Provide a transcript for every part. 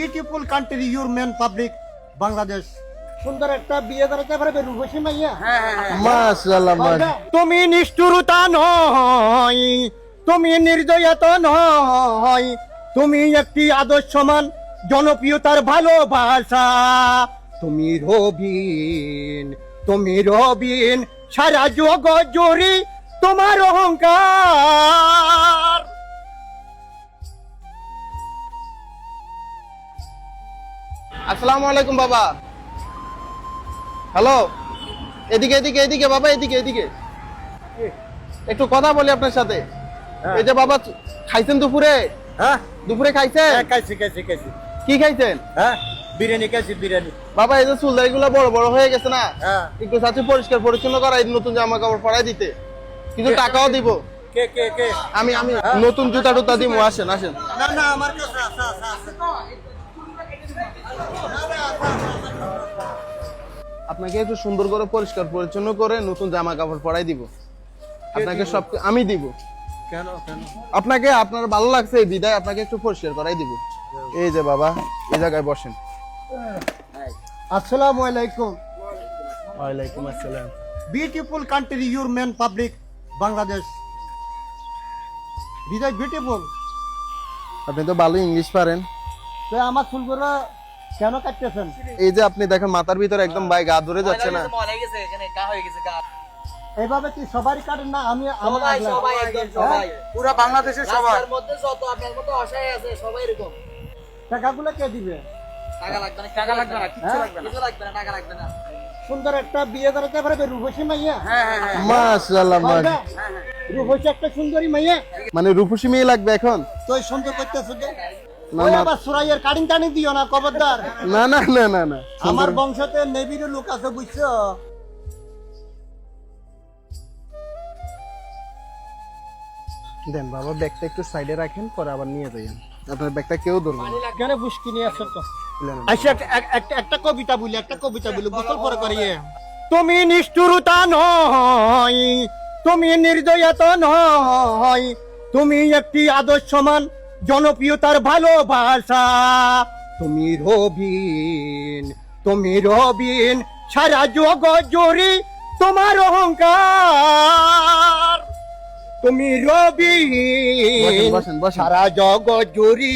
Beautiful country your men public Bangladesh. সুন্দর একটা বিয়ে করাতে পারবে রূপসী মাইয়া। মাশাআল্লাহ তুমি নিষ্ঠুরতা নয়, তুমি নির্দয়তা নয়, তুমি একটি আদর্শমান জনপ্রিয়তার ভালোবাসা। তুমি রবিন, তুমি রবিন, সারা জগৎ জুড়ে তোমার অহংকার। আসসালামু আলাইকুম বাবা। হ্যালো, এদিকে এদিকে এদিকে বাবা, এদিকে এদিকে একটু কথা বলি আপনার সাথে। এই যে বাবা, খাইছেন দুপুরে? হ্যাঁ দুপুরে খাইছেন? খাইছি। কি খাইছেন? হ্যাঁ বিরিয়ানি খাইছি, বিরিয়ানি। বাবা এই যে চুলদারি গুলো বড় বড় হয়ে গেছে না, হ্যাঁ একটু চাচ্ছি পরিষ্কার পরিচ্ছন্ন করা, এই নতুন জামা কাপড় পরাই দিতে, কিন্তু টাকাও দিব। কে কে কে? আমি নতুন জুতা টুতা দিব। আসেন আসেন। না না, আমার কাছে আছে। আপনাকে একটু সুন্দর করে পরিষ্কার পরিচ্ছন্ন করে নতুন জামা কাপড় পরাই দিব। আপনাকে সব আমি দিব। কেন কেন? আপনাকে আপনার ভালো লাগছে এই বিদায়, আপনাকে একটু পরিষ্কার করাই দিব। এই যে বাবা, এই জায়গায় বসেন। আসসালামু আলাইকুম। ওয়ালাইকুম আসসালাম। Beautiful country your men public Bangladesh. হৃদয় বিউটিফুল। আপনি তো ভালো ইংলিশ পারেন। তো আমার ফুলগুলো কেন কাটতেছেন? এই যে আপনি দেখেন মাথার ভিতরে একদম ভাই গা ধরে যাচ্ছে না। এইভাবে কি সবারই কাটেন না? আমি আমার পুরো বাংলাদেশের সবার মধ্যে যত আপনার মতো অসহায় আছে সবাই এরকম। টাকাগুলো কে দিবে? টাকা লাগবে না, টাকা লাগবে না, কিচ্ছু লাগবে না। কিছু লাগবে না, টাকা লাগবে না। সুন্দর একটা বিয়ে করাতে পারবে রূপসী মাইয়া। হ্যাঁ। মাশাআল্লাহ পারবে? রূপসী একটা সুন্দরী মাইয়া। মানে রূপসী মেয়ে লাগবে এখন? তুই সুন্দর করতেছ যে। না, ওই না। আবার সুরাইয়ের কাটিং টানি দিও না, খবরদার। না না না না না, আমার বংশতে নেবির লোক আছে, বুঝছো? দেন বাবা, ব্যাগটা একটু সাইডে রাখেন, পরে আবার নিয়ে যাইয়েন। আপনার ব্যাগটা কেউ ধরবে না। কেন বুঝকি নিয়ে আসছো তো? আচ্ছা, একটা কবিতা বলি গোসল পরে করিয়ে। তুমি নিষ্ঠুরতা নয়, তুমি নির্দয়তা নয়, তুমি একটি আদর্শমান জনপ্রিয়তার ভালোবাসা। তুমি রবিন, তুমি রবিন, সারা জগৎ জুড়ে তোমার অহংকার। তুমি রবিন, বসেন, বসেন। সারা জগৎ জুড়ে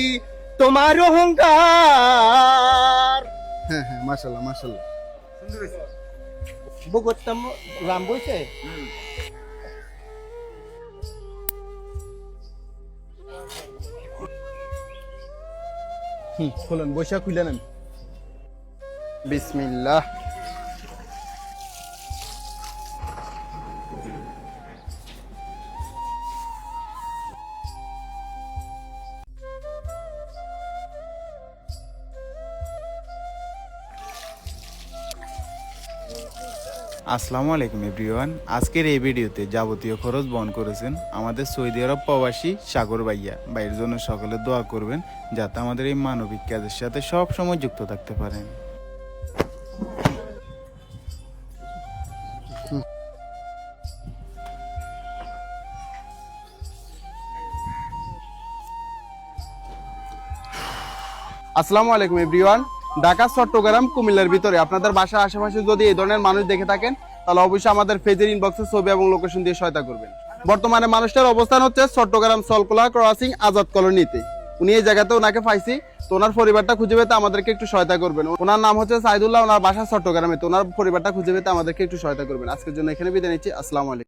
তোমার অহংকার। হ্যাঁ হ্যাঁ, মাশাআল্লাহ মাশাআল্লাহ। বগরটা রাম বইছে। খুলেন, বৈশা খুলে নেন। বিসমিল্লাহ। আসসালামু আলাইকুম এভরিওয়ান। আজকের এই ভিডিওতে যাবতীয় খরচ বহন করেছেন আমাদের সৌদি আরব প্রবাসী সাগর ভাইয়ের জন্য সকলে দোয়া করবেন, যাতে আমাদের এই মানবিক কাজের সাথে সব সময় যুক্ত থাকতে পারেন। আসসালামু আলাইকুম এভরিওয়ান। ঢাকা, চট্টগ্রাম, কুমিল্লার ভিতরে আপনাদের বাসার আশেপাশে যদি এই ধরনের মানুষ দেখে থাকেন, তাহলে অবশ্যই আমাদের পেজের ইনবক্সে ছবি এবং লোকেশন দিয়ে সহায়তা করবেন। বর্তমানে মানুষটার অবস্থান হচ্ছে চট্টগ্রাম সলকোলা ক্রসিং আজাদ কলোনিতে। উনি এই জায়গাতে ওনাকে পাইছি, তো ওনার পরিবারটা খুঁজে পেতে আমাদেরকে একটু সহায়তা করবেন। ওনার নাম হচ্ছে সাইদুল্লাহ, ওনার বাসা চট্টগ্রামে, তো ওনার পরিবারটা খুঁজে পেতে আমাদেরকে একটু সহায়তা করবেন। আজকের জন্য এখানে বিদায় নিচ্ছি। আসসালামু আলাইকুম।